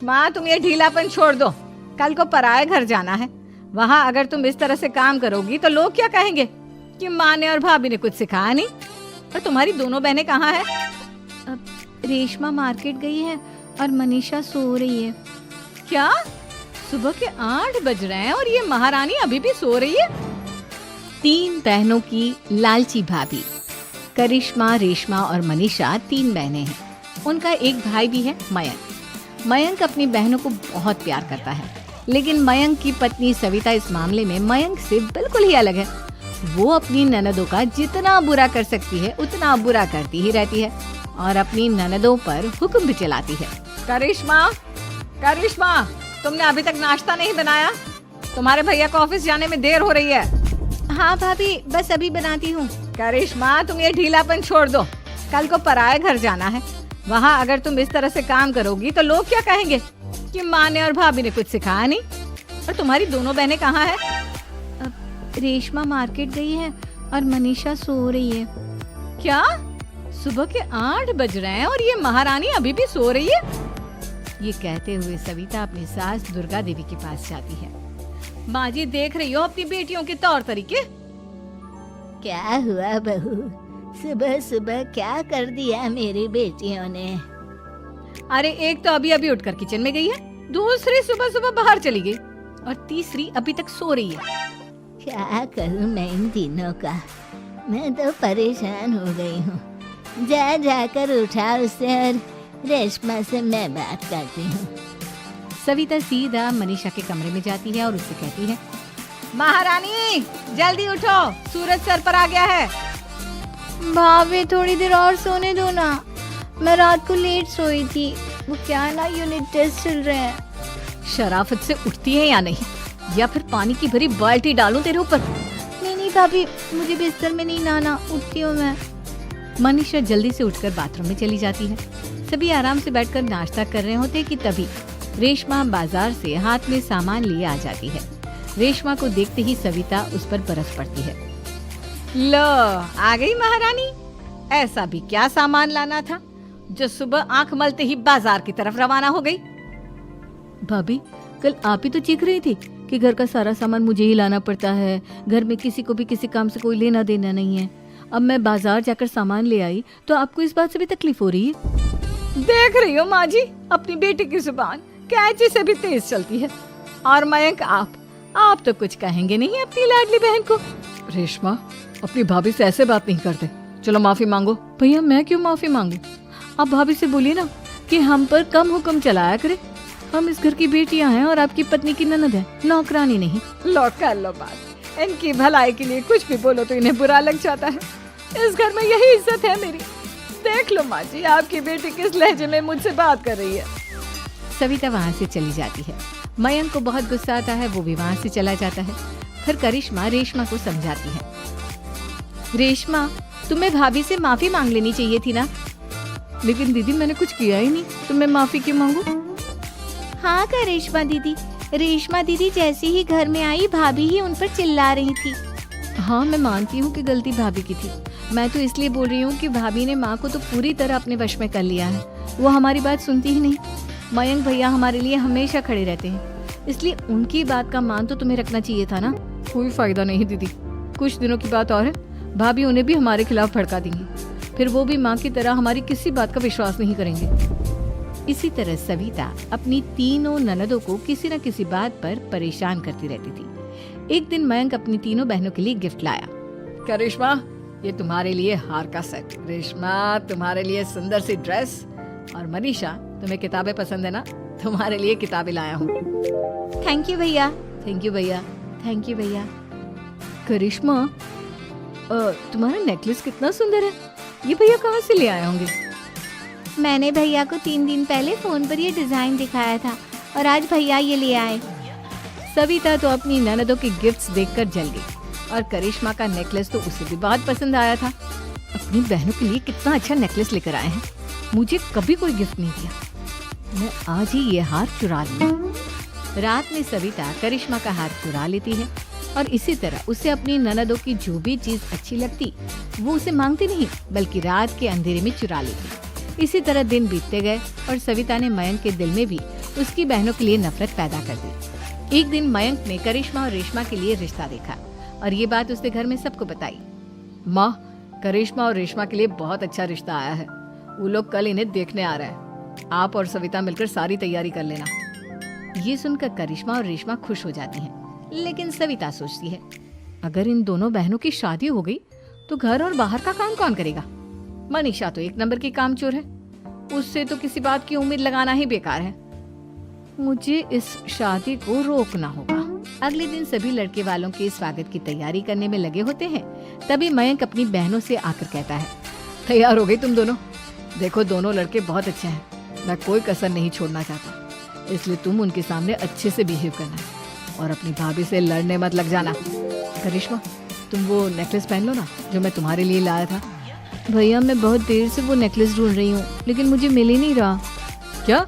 माँ तुम ये ढीलापन छोड़ दो, कल को पराये घर जाना है। वहाँ अगर तुम इस तरह से काम करोगी तो लोग क्या कहेंगे कि माँ ने और भाभी ने कुछ सिखाया नहीं। और तुम्हारी दोनों बहनें कहाँ है? अब रेशमा मार्केट गई है और मनीषा सो रही है। क्या? सुबह के 8 बज रहे हैं और ये महारानी अभी भी सो रही है? 3 बहनों की लालची भाभी। करिश्मा, रेशमा और मनीषा 3 बहनें हैं। उनका एक भाई भी है, मयंक। मयंक अपनी बहनों को बहुत प्यार करता है, लेकिन मयंक की पत्नी सविता इस मामले में मयंक से बिल्कुल ही अलग है। वो अपनी ननदों का जितना बुरा कर सकती है उतना बुरा करती ही रहती है और अपनी ननदों पर हुक्म भी चलाती है। करिश्मा, करिश्मा, तुमने अभी तक नाश्ता नहीं बनाया? तुम्हारे भैया को ऑफिस जाने में देर हो रही है। हाँ भाभी, बस अभी बनाती हूँ। करिश्मा तुम ये ढीलापन छोड़ दो, कल को पराये घर जाना है। वहाँ अगर तुम इस तरह से काम करोगी तो लोग क्या कहेंगे कि माँ ने और भाभी ने कुछ सिखाया नहीं। और तुम्हारी दोनों बहनें कहाँ है? अब रेशमा मार्केट गई है और मनीषा सो रही है। क्या? सुबह के 8 बज रहे हैं और ये महारानी अभी भी सो रही है? ये कहते हुए सविता अपनी सास दुर्गा देवी के पास जाती है। माँ जी देख रही हो अपनी बेटियों के तौर तरीके? क्या हुआ बहू, सुबह सुबह क्या कर दिया मेरी बेटियों ने? अरे एक तो अभी अभी उठकर किचन में गई है, दूसरी सुबह सुबह बाहर चली गई और तीसरी अभी तक सो रही है। क्या करूं मैं इन तीनों का, मैं तो परेशान हो गई हूँ। जा जाकर उठा उसे और रेशमा से मैं बात करती हूँ। सविता सीधा मनीषा के कमरे में जाती है और उससे कहती है, महारानी जल्दी उठो, सूरज सर पर आ गया है। भाभी थोड़ी देर और सोने दो ना, मैं रात को लेट सोई थी। वो क्या ना यूनिट टेस्ट चल रहे हैं। शराफत से उठती है या नहीं, या फिर पानी की भरी बाल्टी डालूं तेरे ऊपर? नहीं नहीं भाभी, मुझे बिस्तर में नहीं नहाना, उठती हूँ मैं। मनीषा जल्दी से उठकर बाथरूम में चली जाती है। सभी आराम से बैठकर नाश्ता कर रहे होते कि तभी रेशमा बाजार से हाथ में सामान लिए आ जाती है। रेशमा को देखते ही सविता उस पर बरस पड़ती है। लो आ गई महारानी, ऐसा भी क्या सामान लाना था जो सुबह आंख मलते ही बाजार की तरफ रवाना हो गई? भाभी कल आप ही तो चीख रही थी कि घर का सारा सामान मुझे ही लाना पड़ता है, घर में किसी को भी किसी काम से कोई लेना देना नहीं है। अब मैं बाजार जाकर सामान ले आई तो आपको इस बात से भी तकलीफ हो रही है? देख रही हो माँ जी, अपनी बेटी की जुबान कैंची से भी तेज चलती है। और मयंक आप तो कुछ कहेंगे नहीं अपनी लाडली बहन को। रेशमा अपनी भाभी से ऐसे बात नहीं करते, चलो माफी मांगो। भैया मैं क्यों माफी मांगू? आप भाभी से बोलिए ना कि हम पर कम हुक्म चलाया करे। हम इस घर की बेटियां हैं और आपकी पत्नी की ननद है, नौकरानी नहीं। लो कर लो बात, इनकी भलाई के लिए कुछ भी बोलो तो इन्हें बुरा लग जाता है। इस घर में यही इज्जत है मेरी। देख लो माँ जी, आपकी बेटी किस लहजे में मुझसे बात कर रही है। सविता वहाँ से चली जाती है। मयंक को बहुत गुस्सा आता है, वो भी वहाँ से चला जाता है। फिर करिश्मा रेशमा को समझाती है, रेशमा तुम्हें भाभी से माफी मांग लेनी चाहिए थी ना। लेकिन दीदी मैंने कुछ किया ही नहीं, तो मैं माफी क्यों मांगू? हाँ करिश्मा दीदी, रेशमा दीदी जैसे ही घर में आई भाभी ही उन पर चिल्ला रही थी। हाँ मैं मानती हूँ कि गलती भाभी की थी। मैं तो इसलिए बोल रही हूँ कि भाभी ने माँ को तो पूरी तरह अपने वश में कर लिया है। वो हमारी बात सुनती ही नहीं। मयंक भैया हमारे लिए हमेशा खड़े रहते हैं, इसलिए उनकी बात का मान तो तुम्हें रखना चाहिए था ना। कोई फायदा नहीं दीदी, कुछ दिनों की बात और है, भाभी उन्हें भी हमारे खिलाफ भड़का देंगी। फिर वो भी माँ की तरह हमारी किसी बात का विश्वास नहीं करेंगे। इसी तरह सविता अपनी तीनों ननदों को किसी न किसी बात पर परेशान करती रहती थी। एक दिन मयंक अपनी तीनों बहनों के लिए गिफ्ट लाया। करिश्मा ये तुम्हारे लिए हार का सेट, रेशमा तुम्हारे लिए सुंदर सी ड्रेस, और मनीषा तुम्हें किताबें पसंद है ना, तुम्हारे लिए किताबें लाया हूँ। थैंक यू भैया। थैंक यू भैया। थैंक यू भैया। करिश्मा तुम्हारा नेकलेस कितना सुंदर है, ये भैया कहाँ से ले आए होंगे? मैंने भैया को 3 दिन पहले फोन पर ये डिजाइन दिखाया था और आज भैया ये ले आए। सविता तो अपनी ननदों के गिफ्ट्स देखकर जल गई और करिश्मा का नेकलेस तो उसे भी बहुत पसंद आया था। अपनी बहनों के लिए कितना अच्छा नेकलेस लेकर आए हैं, मुझे कभी कोई गिफ्ट नहीं दिया। मैं आज ही ये हार चुरा लूं। रात में सविता करिश्मा का हार चुरा लेती है और इसी तरह उसे अपनी ननदों की जो भी चीज अच्छी लगती वो उसे मांगती नहीं, बल्कि रात के अंधेरे में चुरा लेती। इसी तरह दिन बीतते गए और सविता ने मयंक के दिल में भी उसकी बहनों के लिए नफरत पैदा कर दी। एक दिन मयंक ने करिश्मा और रेशमा के लिए रिश्ता देखा और ये बात उसने घर में सबको बताई। माँ, करिश्मा और रेशमा के लिए बहुत अच्छा रिश्ता आया है। वो लोग कल इन्हें देखने आ रहे हैं। आप और सविता मिलकर सारी तैयारी कर लेना। ये सुनकर करिश्मा और रेशमा खुश हो जाती हैं, लेकिन सविता सोचती है, अगर इन दोनों बहनों की शादी हो गई तो घर और बाहर का काम कौन करेगा? मनीषा तो एक नंबर की कामचोर है, उससे तो किसी बात की उम्मीद लगाना ही बेकार है। मुझे इस शादी को रोकना होगा। अगले दिन सभी लड़के वालों के स्वागत की तैयारी करने में लगे होते हैं। तभी मयंक अपनी बहनों से आकर कहता है, तैयार हो गई तुम दोनों? देखो, दोनों लड़के बहुत अच्छे हैं, मैं कोई कसर नहीं छोड़ना चाहता, इसलिए तुम उनके सामने अच्छे से बिहेव करना और अपनी भाभी से लड़ने मत लग जाना। करिश्मा, तुम वो नेकलेस पहन लो ना जो मैं तुम्हारे लिए लाया था। भैया, मैं बहुत देर से वो नेकलेस ढूंढ रही हूँ, लेकिन मुझे मिल ही नहीं रहा। क्या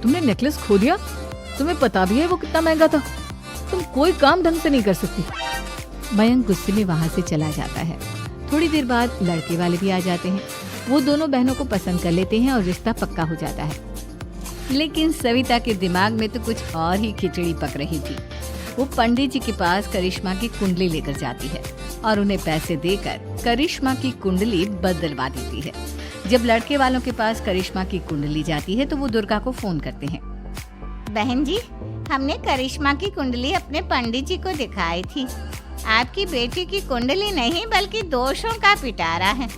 तुमने नेकलेस खो दिया? तुम्हें पता भी है वो कितना महंगा था? तुम कोई काम ढंग से नहीं कर सकती। मयंक गुस्से में वहाँ से चला जाता है। थोड़ी देर बाद लड़के वाले भी आ जाते हैं। वो दोनों बहनों को पसंद कर लेते हैं और रिश्ता पक्का हो जाता है। लेकिन सविता के दिमाग में तो कुछ और ही खिचड़ी पक रही थी। वो पंडित जी के पास करिश्मा की कुंडली लेकर जाती है और उन्हें पैसे देकर करिश्मा की कुंडली बदलवा देती है। जब लड़के वालों के पास करिश्मा की कुंडली जाती है तो वो दुर्गा को फोन करते हैं। बहन जी, हमने करिश्मा की कुंडली अपने पंडित जी को दिखाई थी। आपकी बेटी की कुंडली नहीं बल्कि दोषों का पिटारा है।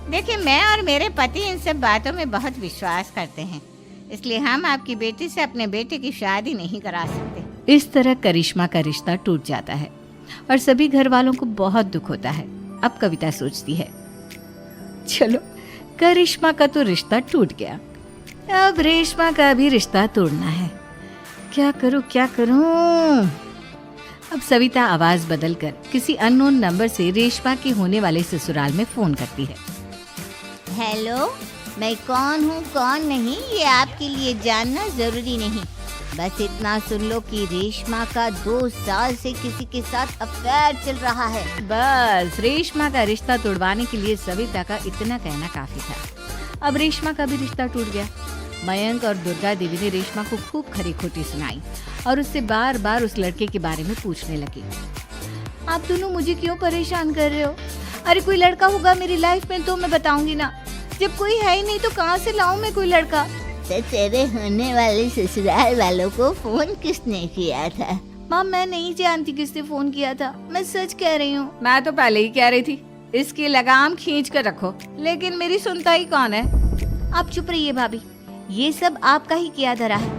देखिए, मैं और मेरे पति इन सब बातों में बहुत विश्वास करते हैं, इसलिए हम आपकी बेटी से अपने बेटे की शादी नहीं करा सकते। इस तरह करिश्मा का रिश्ता टूट जाता है और सभी घर वालों को बहुत दुख होता है। अब कविता सोचती है, चलो करिश्मा का तो रिश्ता टूट गया, अब रेशमा का भी रिश्ता तोड़ना है। क्या करूं? अब सविता आवाज बदलकर किसी अननोन नंबर से रेशमा के होने वाले ससुराल में फोन करती है। हेलो, मैं कौन हूँ कौन नहीं ये आपके लिए जानना जरूरी नहीं, बस इतना सुन लो कि रेशमा का 2 साल से किसी के साथ अफेयर चल रहा है। बस रेशमा का रिश्ता तोड़वाने के लिए सविता का इतना कहना काफी था। अब रेशमा का भी रिश्ता टूट गया। मयंक और दुर्गा देवी ने रेशमा को खूब खरी खोटी सुनाई और उससे बार बार उस लड़के के बारे में पूछने लगी। आप दोनों मुझे क्यों परेशान कर रहे हो? अरे कोई लड़का होगा मेरी लाइफ में तो मैं बताऊंगी ना, जब कोई है ही नहीं तो कहाँ से लाऊं मैं कोई लड़का? तो तेरे होने वाले ससुराल वालों को फोन किसने किया था? माँ, मैं नहीं जानती किसने फोन किया था, मैं सच कह रही हूँ। मैं तो पहले ही कह रही थी इसकी लगाम खींच कर रखो, लेकिन मेरी सुनता ही कौन है। आप चुप रहिए भाभी, ये सब आपका ही किया धरा है।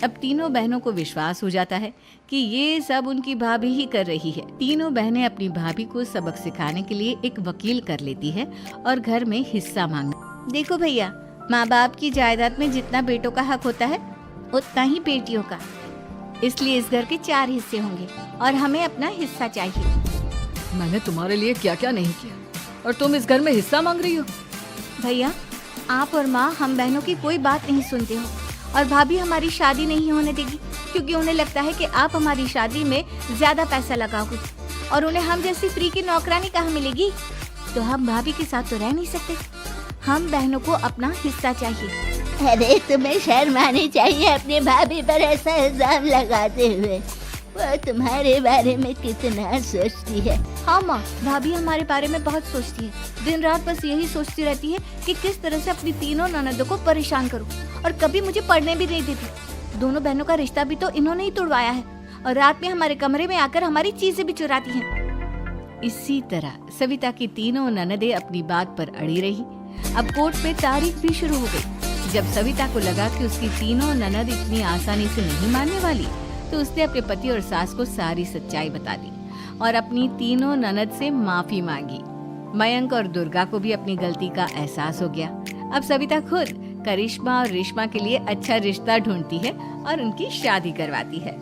अब तीनों बहनों को विश्वास हो जाता है कि ये सब उनकी भाभी ही कर रही है। तीनों बहनें अपनी भाभी को सबक सिखाने के लिए एक वकील कर लेती है और घर में हिस्सा मांग। देखो भैया, माँ बाप की जायदाद में जितना बेटों का हक होता है उतना ही बेटियों का, इसलिए इस घर के 4 हिस्से होंगे और हमें अपना हिस्सा चाहिए। मैंने तुम्हारे लिए क्या क्या नहीं किया और तुम इस घर में हिस्सा मांग रही हो? भैया, आप और माँ हम बहनों की कोई बात नहीं सुनते हो और भाभी हमारी शादी नहीं होने देगी क्योंकि उन्हें लगता है कि आप हमारी शादी में ज्यादा पैसा लगाओगे और उन्हें हम जैसी फ्री की नौकरानी कहाँ मिलेगी। तो हम भाभी के साथ तो रह नहीं सकते, हम बहनों को अपना हिस्सा चाहिए। अरे तुम्हें शर्म आनी चाहिए अपनी भाभी पर ऐसा इल्जाम लगाते हुए। वो तुम्हारे बारे में कितना सोचती है। हाँ माँ, भाभी हमारे बारे में बहुत सोचती है। दिन रात बस यही सोचती रहती है कि किस तरह से अपनी तीनों ननदों को परेशान करूं और कभी मुझे पढ़ने भी नहीं देती। दोनों बहनों का रिश्ता भी तो इन्होंने ही तोड़वाया है और रात में हमारे कमरे में आकर हमारी चीजें भी चुराती हैं। इसी तरह सविता की तीनों ननदें अपनी बात पर अड़ी रही। अब कोर्ट में तारीख भी शुरू हो गई। जब सविता को लगा कि उसकी तीनों ननद इतनी आसानी से नहीं मानने वाली, तो उसने अपने पति और सास को सारी सच्चाई बता दी और अपनी तीनों ननद से माफी मांगी। मयंक और दुर्गा को भी अपनी गलती का एहसास हो गया। अब सविता खुद करिश्मा और रेशमा के लिए अच्छा रिश्ता ढूंढती है और उनकी शादी करवाती है।